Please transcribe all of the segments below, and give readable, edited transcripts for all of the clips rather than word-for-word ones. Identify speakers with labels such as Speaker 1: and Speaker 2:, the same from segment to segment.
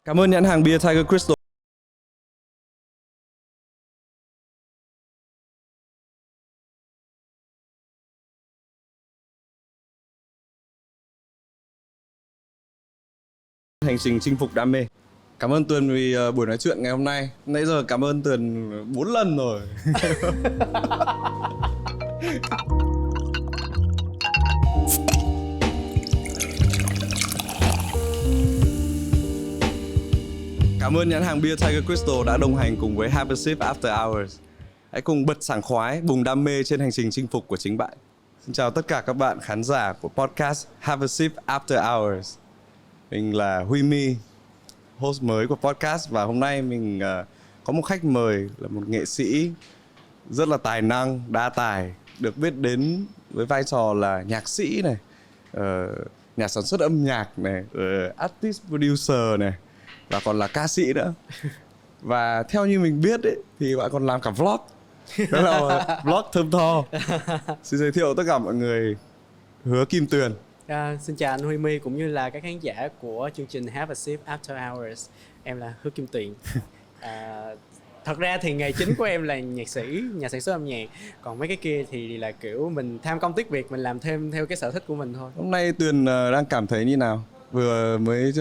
Speaker 1: Cảm ơn nhãn hàng bia Tiger Crystal. Hành trình chinh phục đam mê. Cảm ơn Tuyền vì buổi nói chuyện ngày hôm nay. Nãy giờ cảm ơn Tuyền 4 lần rồi. Cảm ơn nhãn hàng bia Tiger Crystal đã đồng hành cùng với Have a Sip After Hours. Hãy cùng bật sảng khoái, bùng đam mê trên hành trình chinh phục của chính bạn. Xin chào tất cả các bạn khán giả của podcast Have a Sip After Hours. Mình là Huy My, host mới của podcast, và hôm nay mình có một khách mời là một nghệ sĩ rất là tài năng, đa tài, được biết đến với vai trò là nhạc sĩ này, nhà sản xuất âm nhạc này, artist producer này, và còn là ca sĩ nữa. Và theo như mình biết ấy, thì bạn còn làm cả vlog. Đó là vlog thơm tho. Xin giới thiệu tất cả mọi người, Hứa Kim Tuyền.
Speaker 2: Xin chào anh Huy My cũng như là các khán giả của chương trình Have a Sip After Hours. Em là Hứa Kim Tuyền. Thật ra thì nghề chính của em là nhạc sĩ, nhà sản xuất âm nhạc. Còn mấy cái kia thì là kiểu mình tham công tiếc việc, mình làm thêm theo cái sở thích của mình thôi.
Speaker 1: Hôm nay Tuyền đang cảm thấy như nào? Vừa mới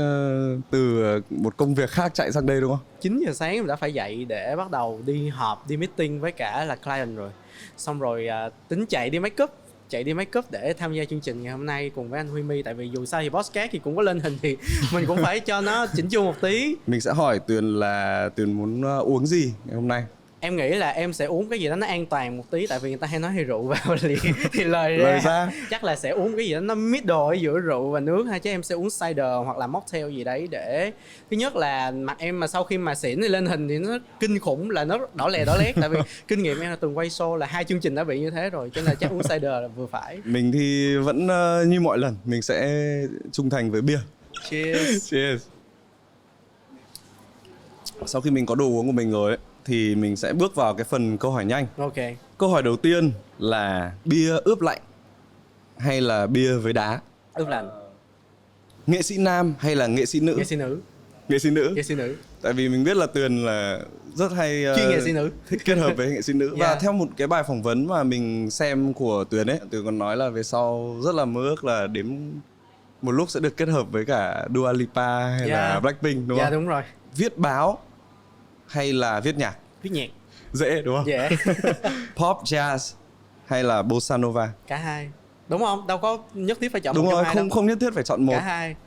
Speaker 1: từ một công việc khác chạy sang đây đúng không?
Speaker 2: 9 giờ sáng em đã phải dậy để bắt đầu đi họp, đi meeting với cả là client rồi. Xong rồi tính chạy đi make up để tham gia chương trình ngày hôm nay cùng với anh Huy My. Tại vì dù sao thì podcast thì cũng có lên hình thì mình cũng phải cho nó chỉnh chu một tí.
Speaker 1: Mình sẽ hỏi Tuyền là Tuyền muốn uống gì ngày hôm nay?
Speaker 2: Em nghĩ là em sẽ uống cái gì đó nó an toàn một tí. Tại vì người ta hay nói hay rượu vào thì lời ra chắc là sẽ uống cái gì đó nó middle ở giữa rượu và nước ha. Chứ em sẽ uống cider hoặc là mocktail gì đấy để thứ nhất là mặt em mà sau khi mà xỉn thì lên hình thì nó kinh khủng, là nó đỏ lè đỏ lét. Tại vì kinh nghiệm em là từng quay show là 2 chương trình đã bị như thế rồi, cho nên là chắc uống cider là vừa phải.
Speaker 1: Mình thì vẫn như mọi lần, mình sẽ trung thành với bia.
Speaker 2: Cheers.
Speaker 1: Cheers. Sau khi mình có đồ uống của mình rồi ấy, thì mình sẽ bước vào cái phần câu hỏi nhanh.
Speaker 2: Ok.
Speaker 1: Câu hỏi đầu tiên là bia ướp lạnh hay là bia với đá?
Speaker 2: Ướp lạnh.
Speaker 1: Nghệ sĩ nam hay là nghệ sĩ nữ?
Speaker 2: Nghệ sĩ nữ.
Speaker 1: Nghệ sĩ nữ.
Speaker 2: Nghệ sĩ nữ.
Speaker 1: Tại vì mình biết là Tuyền là rất hay
Speaker 2: chuyên nghệ sĩ nữ,
Speaker 1: thích kết hợp với nghệ sĩ nữ. Và theo một cái bài phỏng vấn mà mình xem của Tuyền ấy, Tuyền còn nói là về sau rất là mơ ước là đến một lúc sẽ được kết hợp với cả Dua Lipa hay là Blackpink, đúng không?
Speaker 2: Dạ đúng rồi.
Speaker 1: Viết báo hay là viết nhạc?
Speaker 2: Viết nhạc.
Speaker 1: Dễ đúng không?
Speaker 2: Dễ.
Speaker 1: Pop, jazz hay là bossa nova?
Speaker 2: Cả hai. Đúng không? Đâu có nhất thiết phải chọn
Speaker 1: đúng
Speaker 2: một
Speaker 1: rồi,
Speaker 2: trong hai
Speaker 1: không nhất thiết phải chọn một.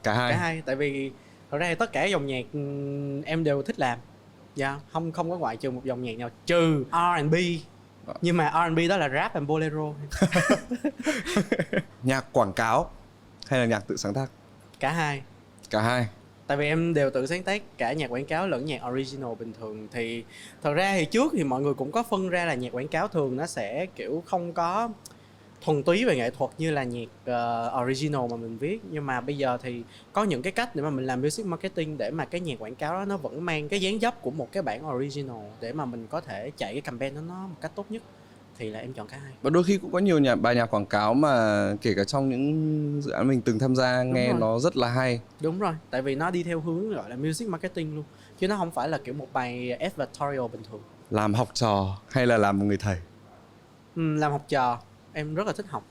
Speaker 2: Cả hai. Tại vì thật ra thì tất cả dòng nhạc em đều thích làm. Dạ, không có ngoại trừ một dòng nhạc nào trừ R&B. Nhưng mà R&B đó là rap and bolero.
Speaker 1: Nhạc quảng cáo hay là nhạc tự sáng tác?
Speaker 2: Cả hai.
Speaker 1: Cả hai.
Speaker 2: Tại vì em đều tự sáng tác cả nhạc quảng cáo lẫn nhạc original bình thường. Thì thật ra thì trước thì mọi người cũng có phân ra là nhạc quảng cáo thường nó sẽ kiểu không có thuần túy về nghệ thuật như là nhạc original mà mình viết. Nhưng mà bây giờ thì có những cái cách để mà mình làm music marketing để mà cái nhạc quảng cáo đó nó vẫn mang cái dáng dấp của một cái bản original, để mà mình có thể chạy cái campaign đó nó một cách tốt nhất. Thì là em chọn cả hai.
Speaker 1: Và đôi khi cũng có nhiều bài nhạc quảng cáo mà kể cả trong những dự án mình từng tham gia nghe nó rất là hay.
Speaker 2: Đúng rồi, tại vì nó đi theo hướng gọi là music marketing luôn, chứ nó không phải là kiểu một bài advertorial bình thường.
Speaker 1: Làm học trò hay là làm một người thầy?
Speaker 2: Làm học trò. Em rất là thích học.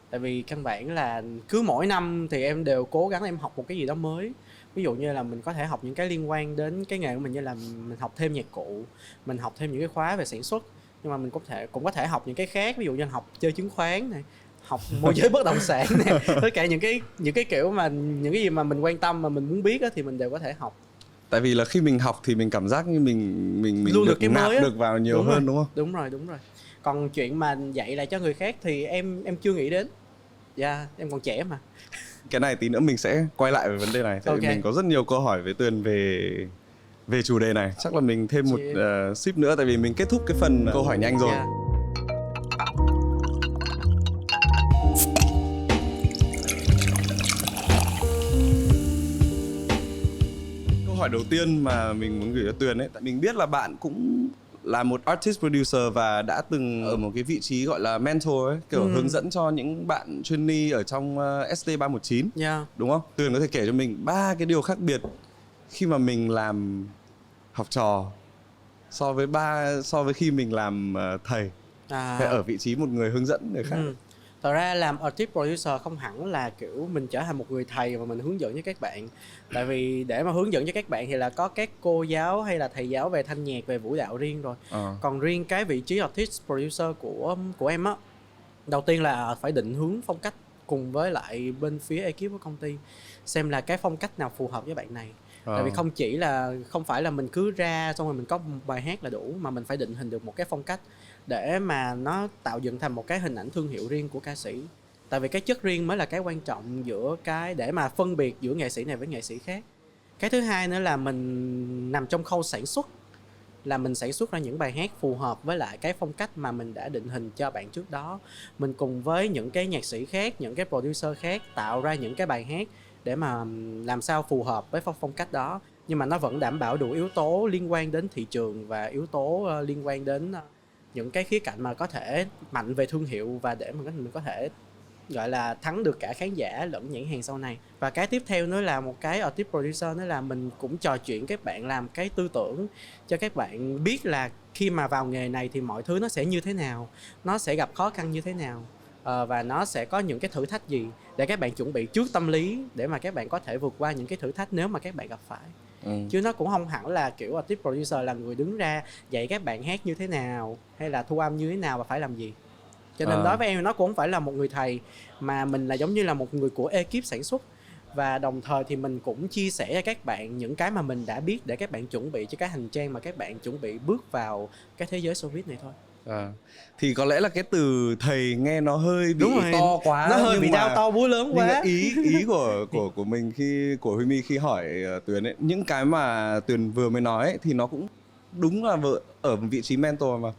Speaker 2: Tại vì căn bản là cứ mỗi năm thì em đều cố gắng em học một cái gì đó mới. Ví dụ như là mình có thể học những cái liên quan đến cái nghề của mình, như là mình học thêm nhạc cụ, mình học thêm những cái khóa về sản xuất. Nhưng mà mình cũng có thể học những cái khác, ví dụ như là học chơi chứng khoán này, học môi giới bất động sản này, tất cả những cái kiểu mà những cái gì mà mình quan tâm mà mình muốn biết á, thì mình đều có thể học.
Speaker 1: Tại vì là khi mình học thì mình cảm giác như mình
Speaker 2: luôn được cái
Speaker 1: nạp
Speaker 2: mới
Speaker 1: được vào nhiều hơn, đúng không?
Speaker 2: Đúng rồi. Còn chuyện mà dạy lại cho người khác thì em chưa nghĩ đến. Dạ, em còn trẻ mà.
Speaker 1: Cái này tí nữa mình sẽ quay lại về vấn đề này. Tại vì mình có rất nhiều câu hỏi với Tuyền về chủ đề này. Chắc là mình thêm một ship nữa, tại vì mình kết thúc cái phần câu hỏi nhanh rồi. Câu hỏi đầu tiên mà mình muốn gửi cho Tuyền ấy, tại mình biết là bạn cũng là một artist producer và đã từng ở một cái vị trí gọi là mentor ấy, kiểu hướng dẫn cho những bạn trainee ở trong ST319. Đúng không? Tuyền có thể kể cho mình 3 cái điều khác biệt khi mà mình làm học trò so với khi mình làm thầy hay ở vị trí một người hướng dẫn người khác?
Speaker 2: Thật ra làm artist producer không hẳn là kiểu mình trở thành một người thầy mà mình hướng dẫn cho các bạn. Tại vì để mà hướng dẫn cho các bạn thì là có các cô giáo hay là thầy giáo về thanh nhạc, về vũ đạo riêng rồi. Còn riêng cái vị trí artist producer của em á, đầu tiên là phải định hướng phong cách cùng với lại bên phía ekip của công ty, xem là cái phong cách nào phù hợp với bạn này. Tại vì không phải là mình cứ ra xong rồi mình có một bài hát là đủ, mà mình phải định hình được một cái phong cách để mà nó tạo dựng thành một cái hình ảnh thương hiệu riêng của ca sĩ. Tại vì cái chất riêng mới là cái quan trọng giữa cái để mà phân biệt giữa nghệ sĩ này với nghệ sĩ khác. Cái thứ hai nữa là mình nằm trong khâu sản xuất, là mình sản xuất ra những bài hát phù hợp với lại cái phong cách mà mình đã định hình cho bạn trước đó. Mình cùng với những cái nhạc sĩ khác, những cái producer khác tạo ra những cái bài hát để mà làm sao phù hợp với phong cách đó, nhưng mà nó vẫn đảm bảo đủ yếu tố liên quan đến thị trường và yếu tố liên quan đến những cái khía cạnh mà có thể mạnh về thương hiệu, và để mà mình có thể gọi là thắng được cả khán giả lẫn nhãn hàng sau này. Và cái tiếp theo nữa là một cái artist producer, nữa là mình cũng trò chuyện các bạn, làm cái tư tưởng cho các bạn biết là khi mà vào nghề này thì mọi thứ nó sẽ như thế nào, nó sẽ gặp khó khăn như thế nào, và nó sẽ có những cái thử thách gì, để các bạn chuẩn bị trước tâm lý để mà các bạn có thể vượt qua những cái thử thách nếu mà các bạn gặp phải. Chứ nó cũng không hẳn là kiểu artist producer là người đứng ra dạy các bạn hát như thế nào hay là thu âm như thế nào và phải làm gì. Cho nên đối với em nó cũng không phải là một người thầy, mà mình là giống như là một người của ekip sản xuất. Và đồng thời thì mình cũng chia sẻ cho các bạn những cái mà mình đã biết để các bạn chuẩn bị cho cái hành trang mà các bạn chuẩn bị bước vào cái thế giới showbiz này thôi.
Speaker 1: Thì có lẽ là cái từ thầy nghe nó hơi bị to quá,
Speaker 2: nó hơi bị đao to búa lớn quá.
Speaker 1: ý của mình của Huy My khi hỏi Tuyền ấy, những cái mà Tuyền vừa mới nói ấy, thì nó cũng đúng là ở vị trí mentor mà.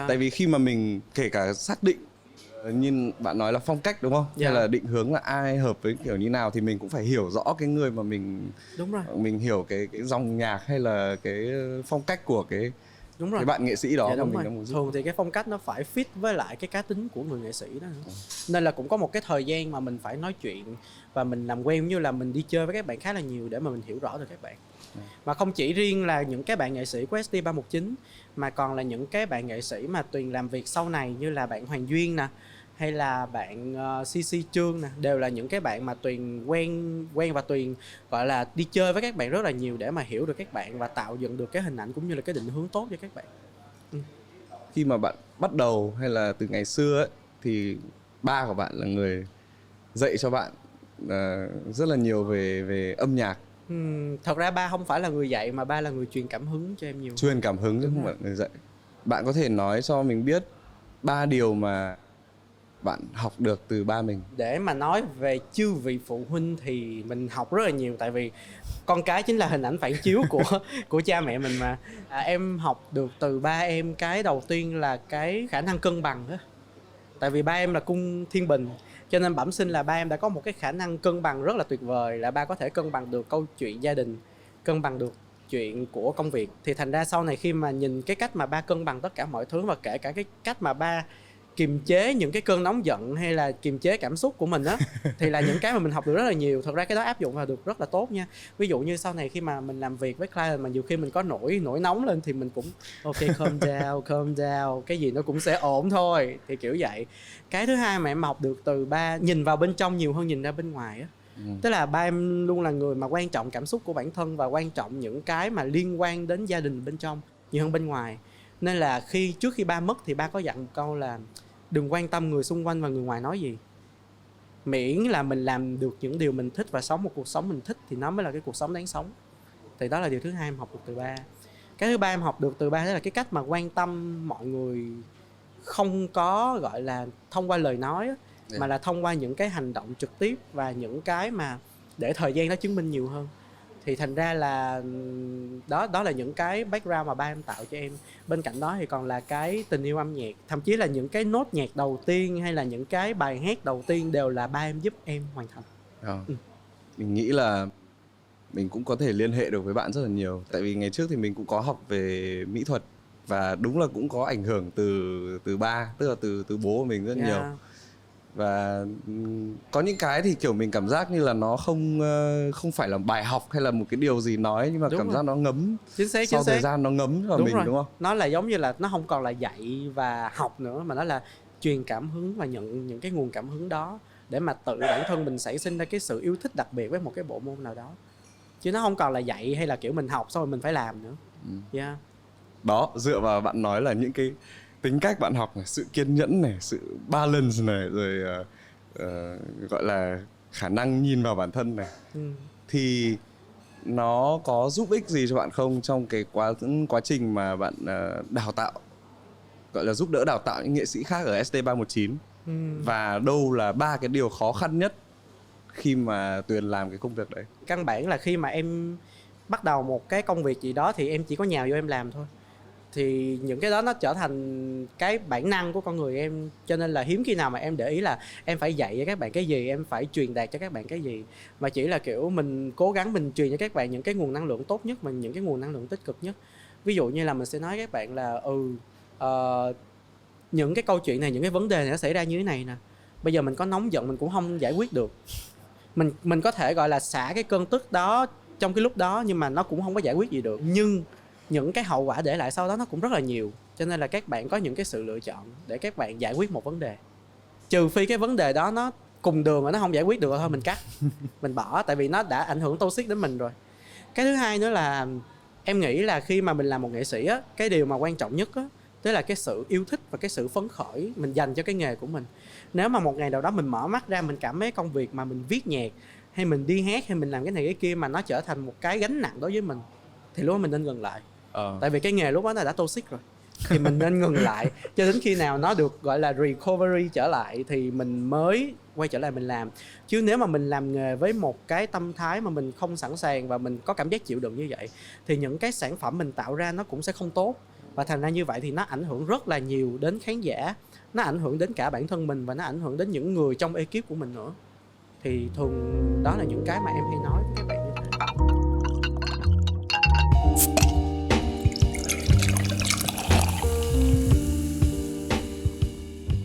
Speaker 1: Tại vì khi mà mình kể cả xác định như bạn nói là phong cách đúng không? Hay là định hướng là ai hợp với kiểu như nào, thì mình cũng phải hiểu rõ cái người mà mình hiểu cái dòng nhạc hay là cái phong cách của cái bạn nghệ sĩ đó mà mình đang muốn giúp.
Speaker 2: Thường thì cái phong cách nó phải fit với lại cái cá tính của người nghệ sĩ đó nữa. Nên là cũng có một cái thời gian mà mình phải nói chuyện và mình làm quen, như là mình đi chơi với các bạn khá là nhiều để mà mình hiểu rõ được các bạn. Mà không chỉ riêng là những cái bạn nghệ sĩ của ST319, mà còn là những cái bạn nghệ sĩ mà Tuyền làm việc sau này, như là bạn Hoàng Duyên nè, hay là bạn CC Trương nè, đều là những cái bạn mà Tuyền quen và Tuyền gọi là đi chơi với các bạn rất là nhiều để mà hiểu được các bạn và tạo dựng được cái hình ảnh cũng như là cái định hướng tốt cho các bạn.
Speaker 1: Khi mà bạn bắt đầu hay là từ ngày xưa ấy, thì ba của bạn là người dạy cho bạn rất là nhiều về âm nhạc.
Speaker 2: Thật ra ba không phải là người dạy, mà ba là người truyền cảm hứng cho em nhiều.
Speaker 1: Truyền cảm hứng chứ không phải người dạy. Bạn có thể nói cho mình biết 3 điều mà bạn học được từ ba mình?
Speaker 2: Để mà nói về chư vị phụ huynh thì mình học rất là nhiều, tại vì con cái chính là hình ảnh phản chiếu của cha mẹ mình mà. Em học được từ ba em, cái đầu tiên là cái khả năng cân bằng đó. Tại vì ba em là cung thiên bình, cho nên bẩm sinh là ba em đã có một cái khả năng cân bằng rất là tuyệt vời, là ba có thể cân bằng được câu chuyện gia đình, cân bằng được chuyện của công việc. Thì thành ra sau này khi mà nhìn cái cách mà ba cân bằng tất cả mọi thứ, và kể cả cái cách mà ba kiềm chế những cái cơn nóng giận hay là kiềm chế cảm xúc của mình á, thì là những cái mà mình học được rất là nhiều. Thật ra cái đó áp dụng vào được rất là tốt nha. Ví dụ như sau này khi mà mình làm việc với client mà nhiều khi mình có nổi nóng lên thì mình cũng ok, calm down, cái gì nó cũng sẽ ổn thôi, thì kiểu vậy. Cái thứ hai mà em học được từ ba, nhìn vào bên trong nhiều hơn nhìn ra bên ngoài á. Tức là ba em luôn là người mà quan trọng cảm xúc của bản thân và quan trọng những cái mà liên quan đến gia đình bên trong nhiều hơn bên ngoài. Nên là trước khi ba mất thì ba có dặn một câu là đừng quan tâm người xung quanh và người ngoài nói gì, miễn là mình làm được những điều mình thích và sống một cuộc sống mình thích thì nó mới là cái cuộc sống đáng sống. Thì đó là điều thứ hai em học được từ ba. Cái thứ ba em học được từ ba đó là cái cách mà quan tâm mọi người, không có gọi là thông qua lời nói mà là thông qua những cái hành động trực tiếp và những cái mà để thời gian nó chứng minh nhiều hơn. Thì thành ra là đó là những cái background mà ba em tạo cho em. Bên cạnh đó thì còn là cái tình yêu âm nhạc, thậm chí là những cái nốt nhạc đầu tiên hay là những cái bài hát đầu tiên đều là ba em giúp em hoàn thành.
Speaker 1: Mình nghĩ là mình cũng có thể liên hệ được với bạn rất là nhiều. Tại vì ngày trước thì mình cũng có học về mỹ thuật, và đúng là cũng có ảnh hưởng từ ba, tức là từ bố của mình rất nhiều. Và có những cái thì kiểu mình cảm giác như là nó không phải là bài học hay là một cái điều gì nói, nhưng mà
Speaker 2: Đúng
Speaker 1: cảm
Speaker 2: rồi.
Speaker 1: giác nó ngấm.
Speaker 2: Chính xác,
Speaker 1: Sau
Speaker 2: chính xác.
Speaker 1: thời gian nó ngấm vào
Speaker 2: Đúng
Speaker 1: mình
Speaker 2: rồi.
Speaker 1: đúng không?
Speaker 2: Nó là giống như là nó không còn là dạy và học nữa, mà nó là truyền cảm hứng và nhận những cái nguồn cảm hứng đó để mà tự bản thân mình sản sinh ra cái sự yêu thích đặc biệt với một cái bộ môn nào đó. Chứ nó không còn là dạy hay là kiểu mình học xong rồi mình phải làm nữa. Yeah.
Speaker 1: Đó, dựa vào bạn nói là những cái tính cách bạn học này, sự kiên nhẫn này, sự balance này, rồi gọi là khả năng nhìn vào bản thân này, thì nó có giúp ích gì cho bạn không trong cái quá trình mà bạn đào tạo, gọi là giúp đỡ đào tạo những nghệ sĩ khác ở ST319? Và đâu là 3 cái điều khó khăn nhất khi mà Tuyền làm cái công việc đấy?
Speaker 2: Căn bản là khi mà em bắt đầu một cái công việc gì đó thì em chỉ có nhào vô em làm thôi. Thì những cái đó nó trở thành cái bản năng của con người em. Cho nên là hiếm khi nào mà em để ý là em phải dạy cho các bạn cái gì, em phải truyền đạt cho các bạn cái gì. Mà chỉ là kiểu mình cố gắng mình truyền cho các bạn những cái nguồn năng lượng tốt nhất, những cái nguồn năng lượng tích cực nhất. Ví dụ như là mình sẽ nói các bạn là những cái câu chuyện này, những cái vấn đề này nó xảy ra như thế này nè. Bây giờ mình có nóng giận mình cũng không giải quyết được. Mình có thể gọi là xả cái cơn tức đó trong cái lúc đó, nhưng mà nó cũng không có giải quyết gì được. Nhưng những cái hậu quả để lại sau đó nó cũng rất là nhiều. Cho nên là các bạn có những cái sự lựa chọn để các bạn giải quyết một vấn đề. Trừ phi cái vấn đề đó nó cùng đường mà nó không giải quyết được thôi mình cắt, mình bỏ, tại vì nó đã ảnh hưởng toxic đến mình rồi. Cái thứ hai nữa là em nghĩ là khi mà mình làm một nghệ sĩ á, cái điều mà quan trọng nhất á, tức là cái sự yêu thích và cái sự phấn khởi mình dành cho cái nghề của mình. Nếu mà một ngày nào đó mình mở mắt ra mình cảm thấy công việc mà mình viết nhạc hay mình đi hát hay mình làm cái này cái kia mà nó trở thành một cái gánh nặng đối với mình, thì lúc đó mình nên ngừng lại. Tại vì cái nghề lúc đó nó đã toxic rồi, thì mình nên ngừng lại cho đến khi nào nó được gọi là recovery trở lại thì mình mới quay trở lại mình làm. Chứ nếu mà mình làm nghề với một cái tâm thái mà mình không sẵn sàng và mình có cảm giác chịu đựng như vậy, thì những cái sản phẩm mình tạo ra nó cũng sẽ không tốt. Và thành ra như vậy thì nó ảnh hưởng rất là nhiều đến khán giả, nó ảnh hưởng đến cả bản thân mình và nó ảnh hưởng đến những người trong ekip của mình nữa. Thì thường đó là những cái mà em hay nói với các bạn như thế.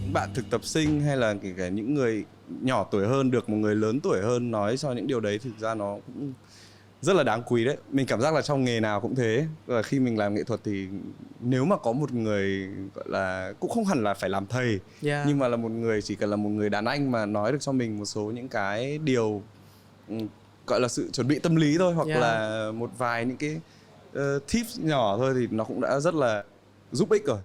Speaker 1: Những bạn thực tập sinh hay là kể cả những người nhỏ tuổi hơn được một người lớn tuổi hơn nói cho những điều đấy, thực ra nó cũng rất là đáng quý đấy. Mình cảm giác là trong nghề nào cũng thế. Và khi mình làm nghệ thuật thì nếu mà có một người gọi là cũng không hẳn là phải làm thầy, nhưng mà là một người, chỉ cần là một người đàn anh mà nói được cho mình một số những cái điều gọi là sự chuẩn bị tâm lý thôi, hoặc là một vài những cái tips nhỏ thôi, thì nó cũng đã rất là giúp ích rồi.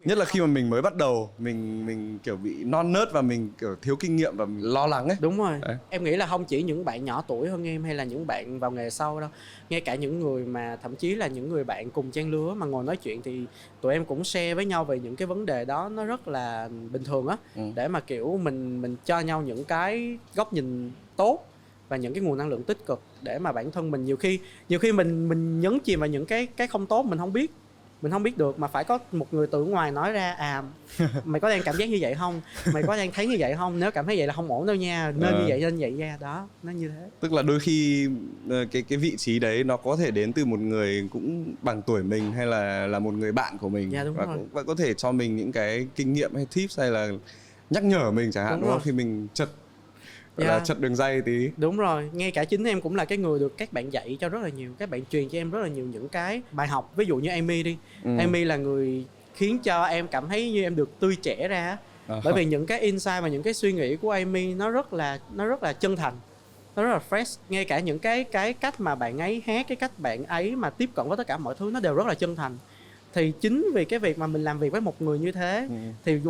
Speaker 1: Nhất là khi mà mình mới bắt đầu, mình kiểu bị non nớt và mình kiểu thiếu kinh nghiệm và mình lo lắng ấy.
Speaker 2: Đúng rồi.
Speaker 1: Đấy.
Speaker 2: Em nghĩ là không chỉ những bạn nhỏ tuổi hơn em hay là những bạn vào nghề sau đâu, ngay cả những người mà thậm chí là những người bạn cùng trang lứa mà ngồi nói chuyện thì tụi em cũng share với nhau về những cái vấn đề đó, nó rất là bình thường á. Để mà kiểu mình cho nhau những cái góc nhìn tốt và những cái nguồn năng lượng tích cực, để mà bản thân mình nhiều khi mình nhấn chìm vào những cái không tốt mình không biết được, mà phải có một người từ ngoài nói ra mày có đang cảm giác như vậy không, mày có đang thấy như vậy không, nếu cảm thấy vậy là không ổn đâu nha, nên như vậy nên vậy ra đó, nó như thế.
Speaker 1: Tức là đôi khi cái vị trí đấy nó có thể đến từ một người cũng bằng tuổi mình hay là một người bạn của mình, và có thể cho mình những cái kinh nghiệm hay tips hay là nhắc nhở mình chẳng hạn, đúng không? Khi mình chật là chật đường dây tí.
Speaker 2: Đúng rồi, ngay cả chính em cũng là cái người được các bạn dạy cho rất là nhiều, các bạn truyền cho em rất là nhiều những cái bài học. Ví dụ như Amy đi, Amy là người khiến cho em cảm thấy như em được tươi trẻ ra. Bởi vì những cái insight và những cái suy nghĩ của Amy nó rất là chân thành, nó rất là fresh. Ngay cả những cái cách mà bạn ấy hát, cái cách bạn ấy mà tiếp cận với tất cả mọi thứ nó đều rất là chân thành. Thì chính vì cái việc mà mình làm việc với một người như thế thì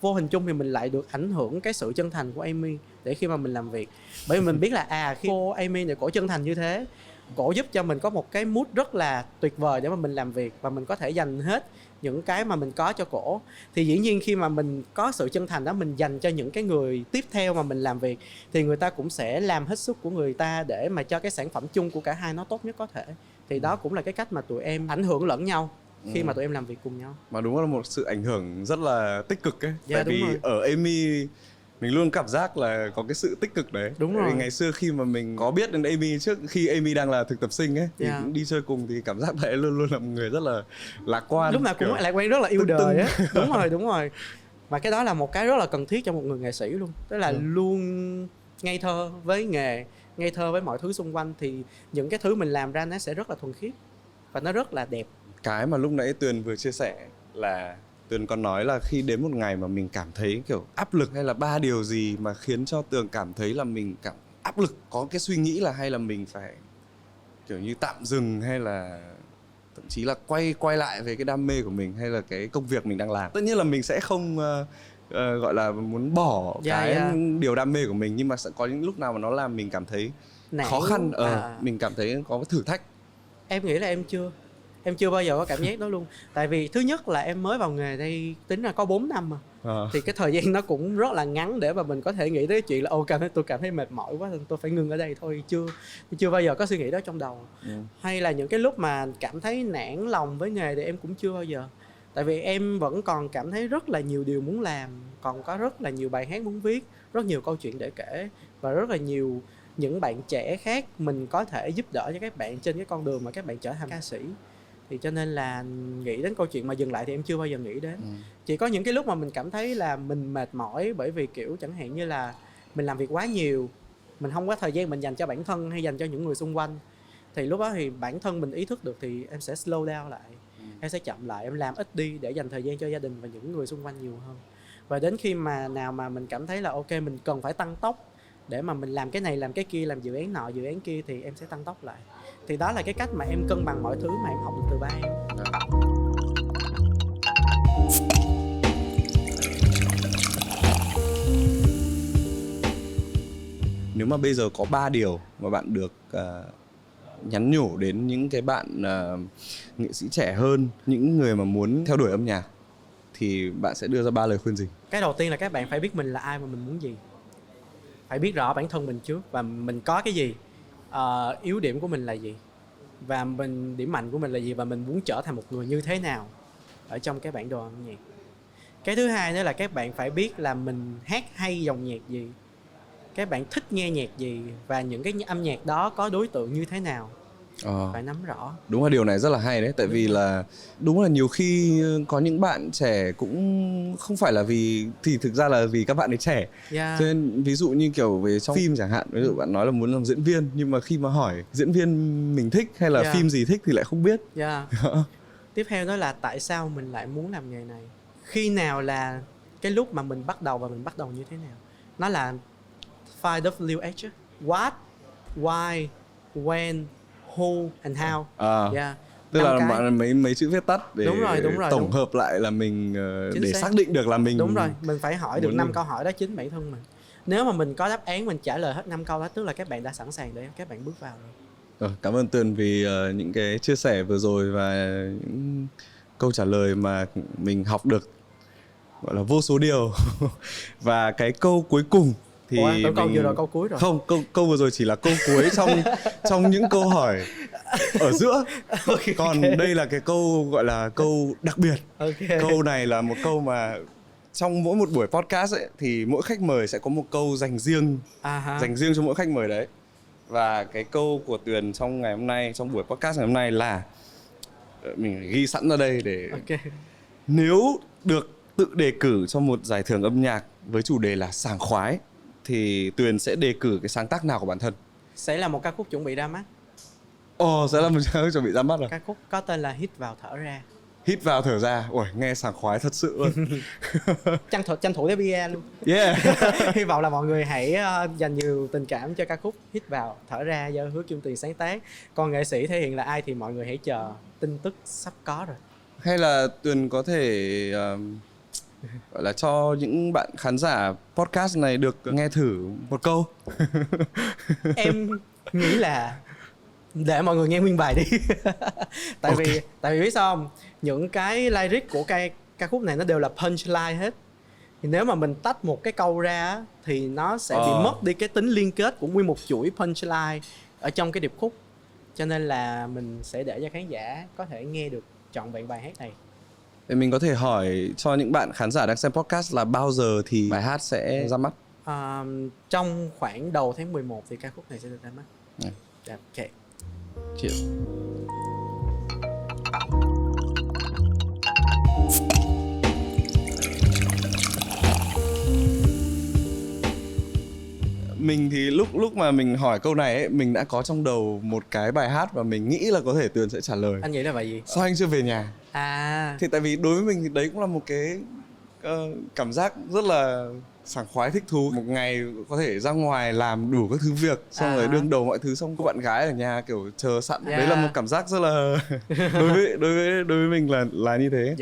Speaker 2: vô hình chung thì mình lại được ảnh hưởng cái sự chân thành của Amy để khi mà mình làm việc. Bởi vì mình biết là khi cô Amy này cổ chân thành như thế, cổ giúp cho mình có một cái mood rất là tuyệt vời để mà mình làm việc, và mình có thể dành hết những cái mà mình có cho cổ. Thì dĩ nhiên khi mà mình có sự chân thành đó mình dành cho những cái người tiếp theo mà mình làm việc, thì người ta cũng sẽ làm hết sức của người ta để mà cho cái sản phẩm chung của cả hai nó tốt nhất có thể. Thì đó cũng là cái cách mà tụi em ảnh hưởng lẫn nhau khi mà tụi em làm việc cùng nhau.
Speaker 1: Mà đúng là một sự ảnh hưởng rất là tích cực ấy. Tại vì ở Amy mình luôn cảm giác là có cái sự tích cực đấy.
Speaker 2: Đúng rồi.
Speaker 1: Vì ngày xưa khi mà mình có biết đến Amy, trước khi Amy đang là thực tập sinh ấy, thì cũng đi chơi cùng, thì cảm giác đấy luôn luôn là một người rất là lạc quan.
Speaker 2: Lúc nào cũng lạc quan, rất là yêu đời á. Đúng rồi. Và cái đó là một cái rất là cần thiết cho một người nghệ sĩ luôn. Tức là luôn ngây thơ với nghề, ngây thơ với mọi thứ xung quanh, thì những cái thứ mình làm ra nó sẽ rất là thuần khiết và nó rất là đẹp.
Speaker 1: Cái mà lúc nãy Tuyền vừa chia sẻ là Tuyền còn nói là khi đến một ngày mà mình cảm thấy kiểu áp lực, hay là 3 điều gì mà khiến cho Tường cảm thấy là mình cảm áp lực, có cái suy nghĩ là hay là mình phải kiểu như tạm dừng, hay là thậm chí là quay lại về cái đam mê của mình, hay là cái công việc mình đang làm. Tất nhiên là mình sẽ không gọi là muốn bỏ cái điều đam mê của mình, nhưng mà sẽ có những lúc nào mà nó làm mình cảm thấy khó khăn, mình cảm thấy có thử thách.
Speaker 2: Em nghĩ là em chưa bao giờ có cảm giác đó luôn. Tại vì thứ nhất là em mới vào nghề đây, tính ra có 4 năm mà. Thì cái thời gian nó cũng rất là ngắn để mà mình có thể nghĩ tới chuyện là tôi cảm thấy mệt mỏi quá nên tôi phải ngưng ở đây thôi. Chưa bao giờ có suy nghĩ đó trong đầu. Hay là những cái lúc mà cảm thấy nản lòng với nghề thì em cũng chưa bao giờ. Tại vì em vẫn còn cảm thấy rất là nhiều điều muốn làm, còn có rất là nhiều bài hát muốn viết, rất nhiều câu chuyện để kể, và rất là nhiều những bạn trẻ khác mình có thể giúp đỡ cho các bạn trên cái con đường mà các bạn trở thành ca sĩ. Thì cho nên là nghĩ đến câu chuyện mà dừng lại thì em chưa bao giờ nghĩ đến. Chỉ có những cái lúc mà mình cảm thấy là mình mệt mỏi, bởi vì kiểu chẳng hạn như là mình làm việc quá nhiều, mình không có thời gian mình dành cho bản thân hay dành cho những người xung quanh, thì lúc đó thì bản thân mình ý thức được thì em sẽ slow down lại, em sẽ chậm lại, em làm ít đi để dành thời gian cho gia đình và những người xung quanh nhiều hơn. Và đến khi mà nào mà mình cảm thấy là ok, mình cần phải tăng tốc để mà mình làm cái này làm cái kia, làm dự án nọ dự án kia, thì em sẽ tăng tốc lại. Thì đó là cái cách mà em cân bằng mọi thứ mà em học được từ ba em.
Speaker 1: Nếu mà bây giờ có 3 điều mà bạn được nhắn nhủ đến những cái bạn nghệ sĩ trẻ hơn, những người mà muốn theo đuổi âm nhạc, thì bạn sẽ đưa ra 3 lời khuyên gì?
Speaker 2: Cái đầu tiên là các bạn phải biết mình là ai và mình muốn gì. Phải biết rõ bản thân mình trước và mình có cái gì, yếu điểm của mình là gì, và điểm mạnh của mình là gì, và mình muốn trở thành một người như thế nào ở trong cái bản đồ âm nhạc. Cái thứ hai nữa là các bạn phải biết là mình hát hay dòng nhạc gì, các bạn thích nghe nhạc gì, và những cái âm nhạc đó có đối tượng như thế nào. Phải nắm rõ. Đúng
Speaker 1: là điều này rất là hay đấy. Tại vì là đúng là nhiều khi có những bạn trẻ cũng không phải là vì, thì thực ra là vì các bạn ấy trẻ. Cho nên ví dụ như kiểu về trong phim chẳng hạn, ví dụ bạn nói là muốn làm diễn viên, nhưng mà khi mà hỏi diễn viên mình thích hay là phim gì thích thì lại không biết.
Speaker 2: Tiếp theo đó là tại sao mình lại muốn làm nghề này, khi nào là cái lúc mà mình bắt đầu, và mình bắt đầu như thế nào. Nó là 5W What, Why, When, Who and How.
Speaker 1: Tức là mấy chữ viết tắt để
Speaker 2: đúng rồi,
Speaker 1: tổng hợp lại là mình để xác định được là mình.
Speaker 2: Đúng rồi, mình phải hỏi được 5 câu hỏi đó chính bản thân mình. Nếu mà mình có đáp án, mình trả lời hết 5 câu đó, tức là các bạn đã sẵn sàng để các bạn bước vào rồi.
Speaker 1: Cảm ơn Tuyền vì những cái chia sẻ vừa rồi và những câu trả lời mà mình học được gọi là vô số điều. Và cái câu cuối cùng thì
Speaker 2: câu vừa rồi câu cuối rồi.
Speaker 1: Không, câu vừa rồi chỉ là câu cuối trong những câu hỏi ở giữa. Còn đây là cái câu gọi là câu đặc biệt. Câu này là một câu mà trong mỗi một buổi podcast ấy, thì mỗi khách mời sẽ có một câu dành riêng cho mỗi khách mời đấy. Và cái câu của Tuyền trong ngày hôm nay, trong buổi podcast ngày hôm nay là, mình ghi sẵn ra đây để nếu được tự đề cử cho một giải thưởng âm nhạc với chủ đề là sảng khoái, thì Tuyền sẽ đề cử cái sáng tác nào của bản thân?
Speaker 2: Sẽ là một ca khúc chuẩn bị ra mắt.
Speaker 1: Sẽ là một ca khúc chuẩn bị ra mắt rồi.
Speaker 2: Ca khúc có tên là Hít vào thở ra.
Speaker 1: Hít vào thở ra. Ôi, nghe sảng khoái thật sự luôn.
Speaker 2: tranh thủ cái bia luôn. Hy vọng là mọi người hãy dành nhiều tình cảm cho ca khúc Hít vào thở ra do Hứa Kim Tuyền sáng tác. Còn nghệ sĩ thể hiện là ai thì mọi người hãy chờ, tin tức sắp có rồi.
Speaker 1: Hay là Tuyền có thể gọi là cho những bạn khán giả podcast này được nghe thử một câu.
Speaker 2: Em nghĩ là để mọi người nghe nguyên bài đi. Tại vì biết sao không, những cái lyric của ca khúc này nó đều là punchline hết. Thì nếu mà mình tách một cái câu ra thì nó sẽ bị mất đi cái tính liên kết của nguyên một chuỗi punchline ở trong cái điệp khúc. Cho nên là mình sẽ để cho khán giả có thể nghe được trọn vẹn bài hát này.
Speaker 1: Thì mình có thể hỏi cho những bạn khán giả đang xem podcast là bao giờ thì bài hát sẽ ra mắt?
Speaker 2: Trong khoảng đầu tháng 11 thì ca khúc này sẽ được ra mắt. Ok.
Speaker 1: Cheers. Mình thì lúc mà mình hỏi câu này ấy, mình đã có trong đầu một cái bài hát và mình nghĩ là có thể Tuyền sẽ trả lời.
Speaker 2: Anh nghĩ là bài gì?
Speaker 1: Sao anh chưa về nhà?
Speaker 2: À,
Speaker 1: Thì tại vì đối với mình thì đấy cũng là một cái cảm giác rất là sảng khoái, thích thú. Một ngày có thể ra ngoài làm đủ các thứ việc, xong rồi đương đầu mọi thứ, xong có bạn gái ở nhà kiểu chờ sẵn. Đấy là một cảm giác rất là đối với mình là như thế.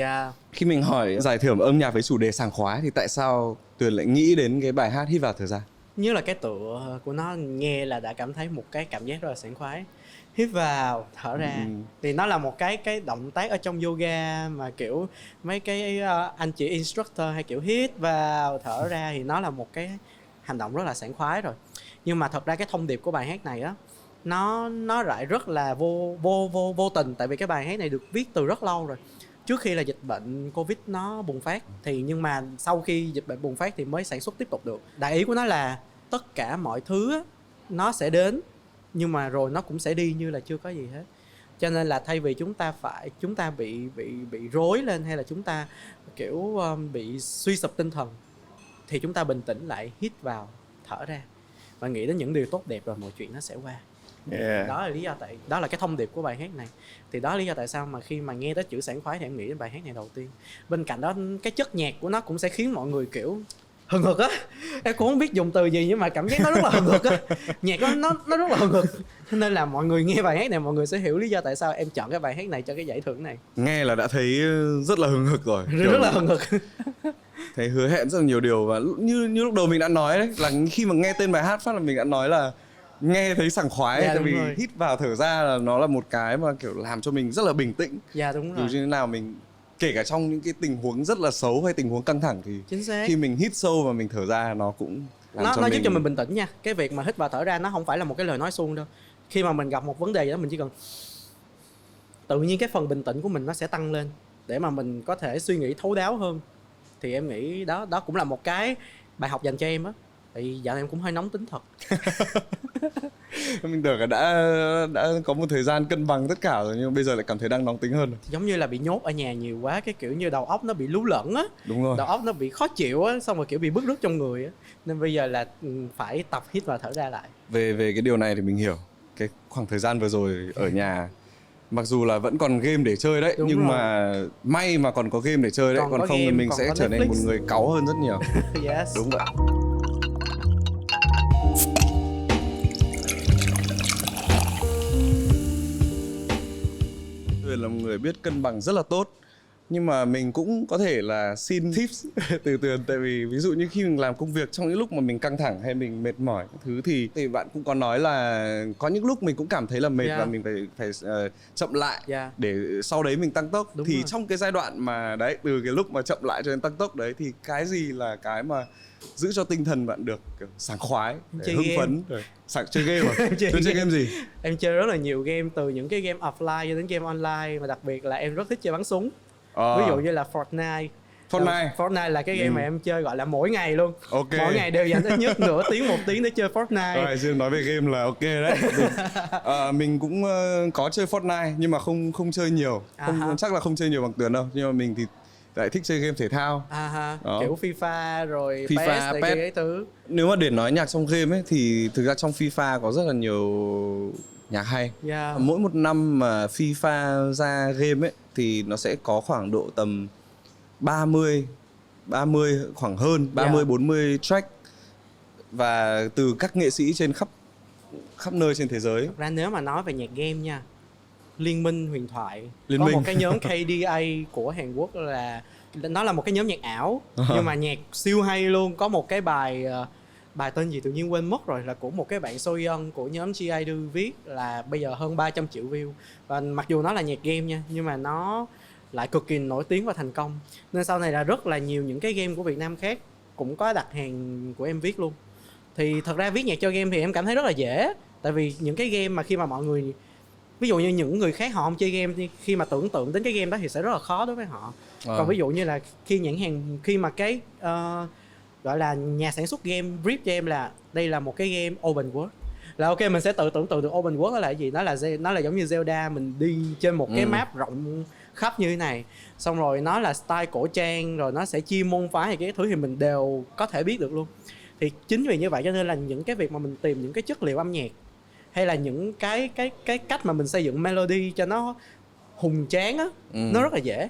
Speaker 1: Khi mình hỏi giải thưởng âm nhạc với chủ đề sảng khoái thì tại sao Tuyền lại nghĩ đến cái bài hát Hít vào thở ra?
Speaker 2: như là cái tựa của nó nghe là đã cảm thấy một cái cảm giác rất là sảng khoái. Hít vào thở ra thì nó là một cái động tác ở trong yoga mà kiểu mấy cái anh chị instructor hay kiểu hít vào thở ra thì nó là một cái hành động rất là sảng khoái rồi. Nhưng mà thật ra cái thông điệp của bài hát này á, nó lại rất là vô tình, tại vì cái bài hát này được viết từ rất lâu rồi, trước khi là dịch bệnh Covid nó bùng phát. Thì nhưng mà sau khi dịch bệnh bùng phát thì mới sản xuất tiếp tục được. Đại ý của nó là tất cả mọi thứ á, nó sẽ đến nhưng mà rồi nó cũng sẽ đi như là chưa có gì hết. Cho nên là thay vì chúng ta bị rối lên hay là chúng ta kiểu bị suy sụp tinh thần, thì chúng ta bình tĩnh lại, hít vào thở ra và nghĩ đến những điều tốt đẹp rồi mọi chuyện nó sẽ qua. Đó là lý do đó là cái thông điệp của bài hát này. Thì đó là lý do tại sao mà khi mà nghe tới chữ sảng khoái thì em nghĩ đến bài hát này đầu tiên. Bên cạnh đó cái chất nhạc của nó cũng sẽ khiến mọi người kiểu hừng hực á. Em cũng không biết dùng từ gì nhưng mà cảm giác nó rất là hừng hực á. Nhạc nó rất là hừng hực. Cho nên là mọi người nghe bài hát này mọi người sẽ hiểu lý do tại sao em chọn cái bài hát này cho cái giải thưởng này.
Speaker 1: Nghe là đã thấy rất là hừng hực rồi.
Speaker 2: Rất là hừng hực.
Speaker 1: Thấy hứa hẹn rất là nhiều điều. Và như lúc đầu mình đã nói đấy, là khi mà nghe tên bài hát phát là mình đã nói là nghe thấy sảng khoái. Tại vì hít vào thở ra là nó là một cái mà kiểu làm cho mình rất là bình tĩnh.
Speaker 2: Dạ đúng rồi.
Speaker 1: Dù như thế nào mình, kể cả trong những cái tình huống rất là xấu hay tình huống căng thẳng thì khi mình hít sâu và mình thở ra nó cũng làm
Speaker 2: nó giúp cho mình bình tĩnh nha. Cái việc mà hít vào thở ra nó không phải là một cái lời nói suông đâu. Khi mà mình gặp một vấn đề gì đó mình chỉ cần tự nhiên cái phần bình tĩnh của mình nó sẽ tăng lên để mà mình có thể suy nghĩ thấu đáo hơn. Thì em nghĩ đó cũng là một cái bài học dành cho em á. Tại vì dạo này em cũng hơi nóng tính thật.
Speaker 1: Mình tưởng là đã có một thời gian cân bằng tất cả rồi nhưng bây giờ lại cảm thấy đang nóng tính hơn rồi.
Speaker 2: Giống như là bị nhốt ở nhà nhiều quá, cái kiểu như đầu óc nó bị lú lẫn á.
Speaker 1: Đúng rồi.
Speaker 2: Đầu óc nó bị khó chịu á, xong rồi kiểu bị bứt rứt trong người á. Nên bây giờ là phải tập hít và thở ra lại.
Speaker 1: Về cái điều này thì mình hiểu. Cái khoảng thời gian vừa rồi ở nhà, mặc dù là vẫn còn game để chơi đấy, nhưng mà may mà còn có game để chơi đấy, còn không thì mình sẽ trở nên một người cáu hơn rất nhiều.
Speaker 2: Yes.
Speaker 1: Đúng vậy. Tuyền là một người biết cân bằng rất là tốt. Nhưng mà mình cũng có thể là xin tips từ Tuyền. Tại vì ví dụ như khi mình làm công việc trong những lúc mà mình căng thẳng hay mình mệt mỏi các thứ thì bạn cũng có nói là có những lúc mình cũng cảm thấy là mệt và mình phải chậm lại để sau đấy mình tăng tốc. Đúng thì rồi. Trong cái giai đoạn mà đấy, từ cái lúc mà chậm lại cho đến tăng tốc đấy thì cái gì là cái mà giữ cho tinh thần bạn được kiểu sảng khoái, hưng phấn rồi. Chơi game à? chơi game gì? Em
Speaker 2: chơi rất là nhiều game, từ những cái game offline cho đến game online, mà đặc biệt là em rất thích chơi bắn súng. Ví dụ như là Fortnite là cái game mà em chơi gọi là mỗi ngày luôn. Mỗi ngày đều dành ít nhất nửa tiếng, 1 tiếng để chơi Fortnite.
Speaker 1: Rồi, riêng nói về game là ok đấy. Mình cũng có chơi Fortnite nhưng mà không chơi nhiều. Chắc là không chơi nhiều bằng Tuyền đâu. Nhưng mà mình thì lại thích chơi game thể thao.
Speaker 2: Kiểu FIFA rồi PES cái thứ.
Speaker 1: Nếu mà để nói nhạc trong game ấy thì thực ra trong FIFA có rất là nhiều nhạc hay. Mỗi một năm mà FIFA ra game ấy thì nó sẽ có khoảng độ tầm 30 khoảng hơn 40 track và từ các nghệ sĩ trên khắp nơi trên thế giới.
Speaker 2: Thật ra nếu mà nói về nhạc game nha, Liên minh huyền thoại có một cái nhóm KDA của Hàn Quốc, là nó là một cái nhóm nhạc ảo nhưng mà nhạc siêu hay luôn. Có một cái bài tên gì tự nhiên quên mất rồi, là của một cái bạn Soyeon của nhóm G-idol viết, là bây giờ hơn 300 triệu view. Và mặc dù nó là nhạc game nha, nhưng mà nó lại cực kỳ nổi tiếng và thành công. Nên sau này là rất là nhiều những cái game của Việt Nam khác cũng có đặt hàng của em viết luôn. Thì thật ra viết nhạc cho game thì em cảm thấy rất là dễ. Tại vì những cái game mà khi mà mọi người, ví dụ như những người khác họ không chơi game thì khi mà tưởng tượng đến cái game đó thì sẽ rất là khó đối với họ. Còn ví dụ như là khi mà cái gọi là nhà sản xuất game brief cho em là đây là một cái game open world, là ok mình sẽ tự tưởng tượng được open world đó là cái gì. Nó là giống như Zelda, mình đi trên một cái map rộng khắp như thế này, xong rồi nó là style cổ trang, rồi nó sẽ chia môn phái hay cái thứ thì mình đều có thể biết được luôn. Thì chính vì như vậy cho nên là những cái việc mà mình tìm những cái chất liệu âm nhạc, hay là những cái cách mà mình xây dựng melody cho nó hùng tráng á, nó rất là dễ.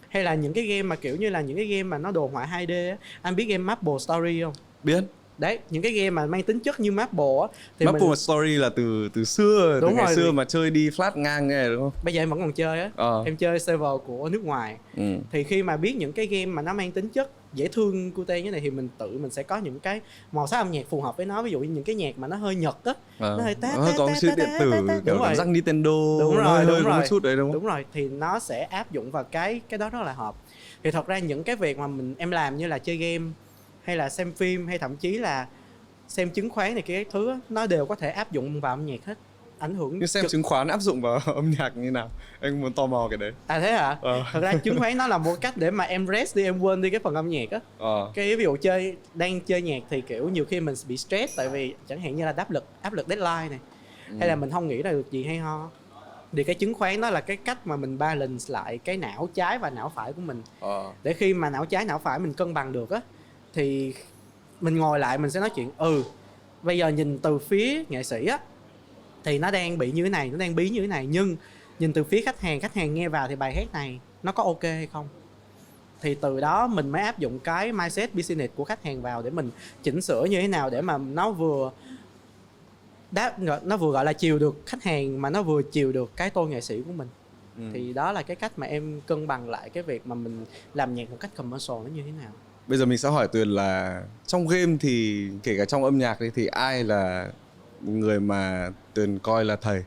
Speaker 2: Hay là những cái game mà kiểu như là những cái game mà nó đồ họa 2D á, anh biết game Maple Story không?
Speaker 1: Biết.
Speaker 2: Đấy, những cái game mà mang tính chất như Maple á thì
Speaker 1: Maple Story là từ xưa,
Speaker 2: đúng
Speaker 1: từ ngày
Speaker 2: rồi,
Speaker 1: xưa mà chơi đi flat ngang nghe đúng không?
Speaker 2: bây giờ em vẫn còn chơi á. Em chơi server của nước ngoài. Thì khi mà biết những cái game mà nó mang tính chất dễ thương cute như này thì mình sẽ có những cái màu sắc âm nhạc phù hợp với nó. Ví dụ như những cái nhạc mà nó hơi Nhật á, nó hơi
Speaker 1: có sự điện tử kiểu cảm giác Nintendo,
Speaker 2: đúng rồi,
Speaker 1: hơi
Speaker 2: đúng
Speaker 1: có
Speaker 2: rồi.
Speaker 1: một chút đấy đúng không?
Speaker 2: Đúng rồi, thì nó sẽ áp dụng vào cái đó rất là hợp. Thì thật ra những cái việc mà em làm như là chơi game hay là xem phim hay thậm chí là xem chứng khoán này cái thứ á, nó đều có thể áp dụng vào âm nhạc hết, ảnh hưởng.
Speaker 1: Nhưng xem chứng khoán áp dụng vào âm nhạc như nào? Anh muốn tò mò cái đấy.
Speaker 2: À thế hả? Thật ra chứng khoán nó là một cách để mà em rest đi, em quên đi cái phần âm nhạc á. Cái ví dụ đang chơi nhạc thì kiểu nhiều khi mình bị stress, tại vì chẳng hạn như là áp lực deadline này, hay là mình không nghĩ ra được gì hay ho. Thì cái chứng khoán đó là cái cách mà mình balance lại cái não trái và não phải của mình. Để khi mà não trái não phải mình cân bằng được á, thì mình ngồi lại mình sẽ nói chuyện bây giờ nhìn từ phía nghệ sĩ á thì nó đang bị như thế này, nó đang bí như thế này, nhưng nhìn từ phía khách hàng nghe vào thì bài hát này nó có ok hay không. Thì từ đó mình mới áp dụng cái mindset business của khách hàng vào để mình chỉnh sửa như thế nào để mà nó vừa gọi là chiều được khách hàng mà nó vừa chiều được cái tôi nghệ sĩ của mình. Thì đó là cái cách mà em cân bằng lại cái việc mà mình làm nhạc một cách commercial nó như thế nào.
Speaker 1: Bây giờ mình sẽ hỏi Tuyền là trong game thì kể cả trong âm nhạc đi, thì ai là người mà Tuyền coi là thầy?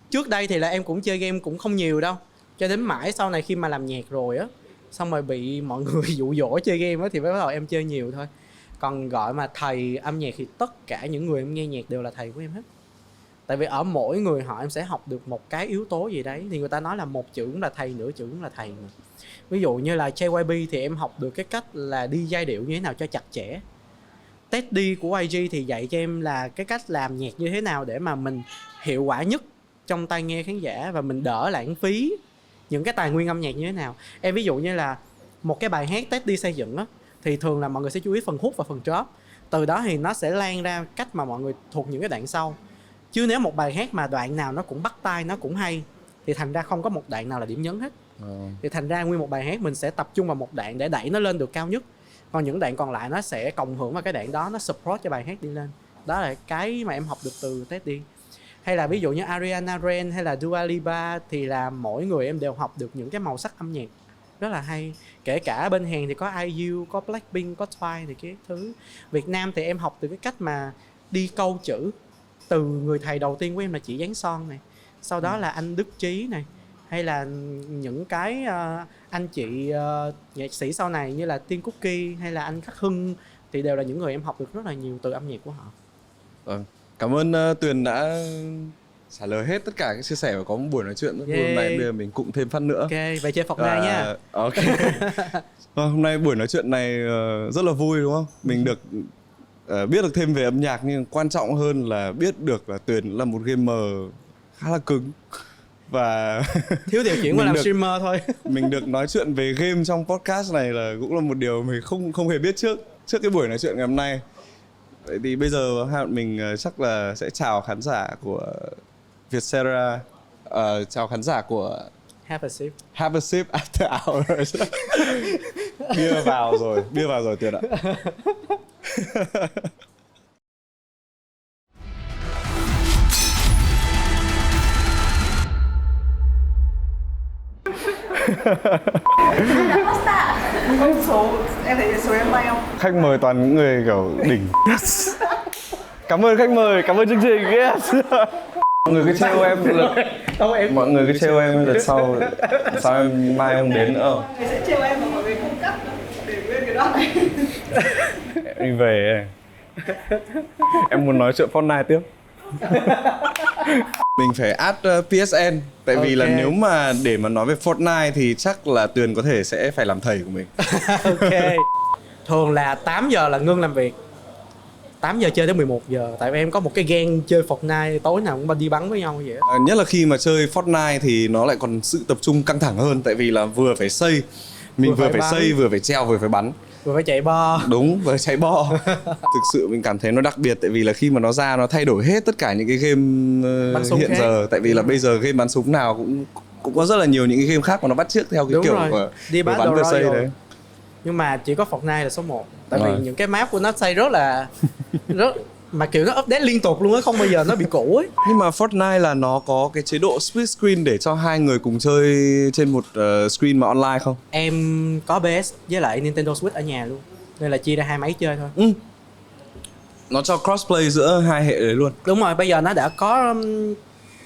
Speaker 2: Trước đây thì là em cũng chơi game cũng không nhiều đâu, cho đến mãi sau này khi mà làm nhạc rồi á, xong rồi bị mọi người dụ dỗ chơi game á thì mới bắt đầu em chơi nhiều thôi. Còn gọi mà thầy âm nhạc thì tất cả những người em nghe nhạc đều là thầy của em hết. Tại vì ở mỗi người họ em sẽ học được một cái yếu tố gì đấy. Thì người ta nói là một chữ cũng là thầy, nửa chữ cũng là thầy mà. Ví dụ như là JYP thì em học được cái cách là đi giai điệu như thế nào cho chặt chẽ. Teddy của YG thì dạy cho em là cái cách làm nhạc như thế nào để mà mình hiệu quả nhất trong tai nghe khán giả và mình đỡ lãng phí những cái tài nguyên âm nhạc như thế nào. Em ví dụ như là một cái bài hát Teddy xây dựng á, thì thường là mọi người sẽ chú ý phần hook và phần drop. Từ đó thì nó sẽ lan ra cách mà mọi người thuộc những cái đoạn sau. Chứ nếu một bài hát mà đoạn nào nó cũng bắt tai, nó cũng hay, thì thành ra không có một đoạn nào là điểm nhấn hết. Thì thành ra nguyên một bài hát mình sẽ tập trung vào một đoạn để đẩy nó lên được cao nhất. Còn những đoạn còn lại nó sẽ cộng hưởng vào cái đoạn đó, nó support cho bài hát đi lên. Đó là cái mà em học được từ Teddy. Hay là ví dụ như Ariana Grande hay là Dua Lipa thì là mỗi người em đều học được những cái màu sắc âm nhạc rất là hay. Kể cả bên Hàn thì có IU, có Blackpink, có Twice thì cái thứ. Việt Nam thì em học từ cái cách mà đi câu chữ. Từ người thầy đầu tiên của em là chị Giáng Son này, sau đó là anh Đức Trí này, hay là những cái anh chị nghệ sĩ sau này như là Tiên Cookie hay là anh Khắc Hưng, thì đều là những người em học được rất là nhiều từ âm nhạc của họ.
Speaker 1: Cảm ơn Tuyền đã trả lời hết tất cả các chia sẻ và có một buổi nói chuyện rất vui. Hôm nay bây giờ mình cũng thêm phát nữa.
Speaker 2: Ok, vậy chơi Fortnite nha.
Speaker 1: Ok. Hôm nay buổi nói chuyện này rất là vui đúng không? Mình được biết được thêm về âm nhạc, nhưng quan trọng hơn là biết được là Tuyền là một gamer khá là cứng và
Speaker 2: thiếu điều chuyển qua làm streamer thôi.
Speaker 1: Mình được nói chuyện về game trong podcast này là cũng là một điều mình không hề biết trước cái buổi nói chuyện ngày hôm nay. Vậy thì bây giờ mình chắc là sẽ chào khán giả của Vietcetera, chào khán giả của
Speaker 2: Have a sip
Speaker 1: after hours. Bia vào rồi Tuyền ạ.
Speaker 3: Số em thấy số em bay không?
Speaker 1: Khách mời toàn những người kiểu đỉnh. Yes. Cảm ơn khách mời, cảm ơn chương trình. Yes. Mọi người cứ trêu em lần sau em mai em đến nữa.
Speaker 3: Người sẽ trêu em và mọi người cung cấp để nguyên cái đoạn này.
Speaker 1: Em đi về. Em muốn nói chuyện Fortnite tiếp. Mình phải add PSN. Tại vì là nếu mà để mà nói về Fortnite thì chắc là Tuyền có thể sẽ phải làm thầy của mình.
Speaker 2: Ok. Thường là 8 giờ là ngưng làm việc, 8 giờ chơi đến 11 giờ. Tại vì em có một cái gang chơi Fortnite tối nào cũng đi bắn với nhau vậy.
Speaker 1: Nhất là khi mà chơi Fortnite thì nó lại còn sự tập trung căng thẳng hơn. Tại vì là vừa phải xây, mình vừa phải xây, vừa phải treo, vừa phải bắn.
Speaker 2: vừa phải chạy bo.
Speaker 1: Đúng, với cháy bo. Thực sự mình cảm thấy nó đặc biệt tại vì là khi mà nó ra nó thay đổi hết tất cả những cái game
Speaker 2: Bắn súng
Speaker 1: hiện
Speaker 2: khác.
Speaker 1: giờ. Tại vì là bây giờ game bắn súng nào cũng có rất là nhiều những cái game khác mà nó bắt chước theo cái
Speaker 2: Đúng
Speaker 1: kiểu
Speaker 2: rồi.
Speaker 1: của
Speaker 2: Đi
Speaker 1: bắn
Speaker 2: Battle
Speaker 1: VC
Speaker 2: Royale.
Speaker 1: đấy.
Speaker 2: Nhưng mà chỉ có Fortnite là số 1. Tại
Speaker 1: Rồi.
Speaker 2: vì những cái map của nó xây rất là mà kiểu nó update liên tục luôn á, không bao giờ nó bị cũ ấy.
Speaker 1: Nhưng mà Fortnite là nó có cái chế độ split screen để cho hai người cùng chơi trên một screen mà online không?
Speaker 2: Em có PS với lại Nintendo Switch ở nhà luôn, nên là chia ra hai máy chơi thôi.
Speaker 1: Ừ. Nó cho crossplay giữa hai hệ đấy luôn.
Speaker 2: Đúng rồi, bây giờ nó đã có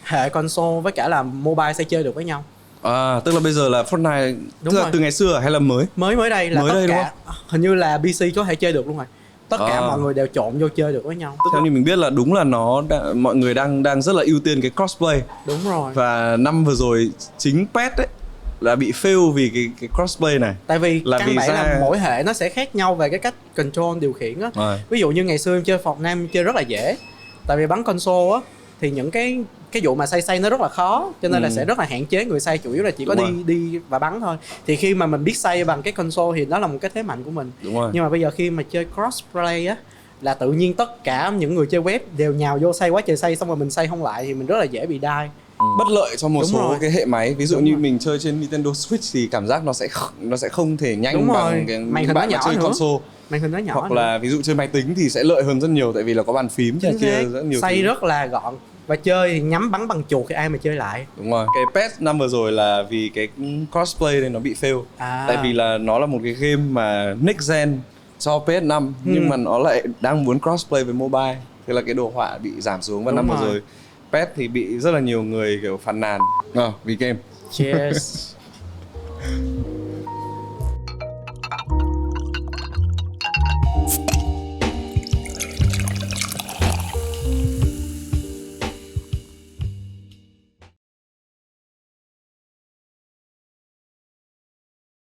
Speaker 2: hệ console với cả là mobile sẽ chơi được với nhau.
Speaker 1: À, tức là bây giờ là Fortnite
Speaker 2: Đúng
Speaker 1: tức là
Speaker 2: rồi.
Speaker 1: từ ngày xưa hay là mới?
Speaker 2: Mới đây là
Speaker 1: Mới
Speaker 2: tất
Speaker 1: đây đúng
Speaker 2: cả hình như là PC có thể chơi được luôn rồi. Tất cả
Speaker 1: À.
Speaker 2: mọi người đều trộn vô chơi được với nhau.
Speaker 1: Theo như mình biết là đúng là mọi người đang rất là ưu tiên cái crossplay.
Speaker 2: Đúng rồi.
Speaker 1: Và năm vừa rồi chính PES ấy là bị fail vì cái crossplay này.
Speaker 2: Tại vì
Speaker 1: là
Speaker 2: căn
Speaker 1: vì
Speaker 2: bản
Speaker 1: ra-
Speaker 2: là mỗi hệ nó sẽ khác nhau về cái cách control điều khiển á.
Speaker 1: Rồi.
Speaker 2: Ví dụ như ngày xưa em chơi Fortnite em chơi rất là dễ. Tại vì bắn console á thì những cái vụ mà xây nó rất là khó, cho nên là sẽ rất là hạn chế người xây, chủ yếu là chỉ có
Speaker 1: Đúng
Speaker 2: đi và bắn thôi. Thì khi mà mình biết xây bằng cái console thì đó là một cái thế mạnh của mình.
Speaker 1: Đúng rồi.
Speaker 2: Nhưng mà bây giờ khi mà chơi crossplay á là tự nhiên tất cả những người chơi web đều nhào vô xây quá trời xây, xong rồi mình xây không lại thì mình rất là dễ bị die.
Speaker 1: Bất lợi cho một
Speaker 2: Đúng
Speaker 1: số
Speaker 2: rồi.
Speaker 1: cái hệ máy. Ví dụ
Speaker 2: Đúng
Speaker 1: như
Speaker 2: rồi.
Speaker 1: mình chơi trên Nintendo Switch thì cảm giác nó sẽ không thể nhanh
Speaker 2: Đúng rồi.
Speaker 1: bằng cái
Speaker 2: Màn hình
Speaker 1: những bạn
Speaker 2: nó
Speaker 1: mà
Speaker 2: nhỏ
Speaker 1: chơi
Speaker 2: nữa.
Speaker 1: console.
Speaker 2: Màn hình nó nhỏ
Speaker 1: Hoặc
Speaker 2: nữa.
Speaker 1: là ví dụ chơi máy tính thì sẽ lợi hơn rất nhiều tại vì là có bàn phím này
Speaker 2: Chính
Speaker 1: kia
Speaker 2: xác.
Speaker 1: rất nhiều
Speaker 2: Xây
Speaker 1: thứ.
Speaker 2: rất là gọn và chơi thì nhắm bắn bằng chuột thì ai mà chơi lại.
Speaker 1: Đúng rồi. Cái PES năm vừa rồi là vì cái crossplay này nó bị fail. Tại vì là nó là một cái game mà next gen cho PS5 nhưng mà nó lại đang muốn crossplay với mobile. Thế là cái đồ họa bị giảm xuống và
Speaker 2: Đúng
Speaker 1: năm vừa
Speaker 2: rồi.
Speaker 1: rồi PES thì bị rất là nhiều người kiểu phàn nàn vì game.
Speaker 2: Cheers.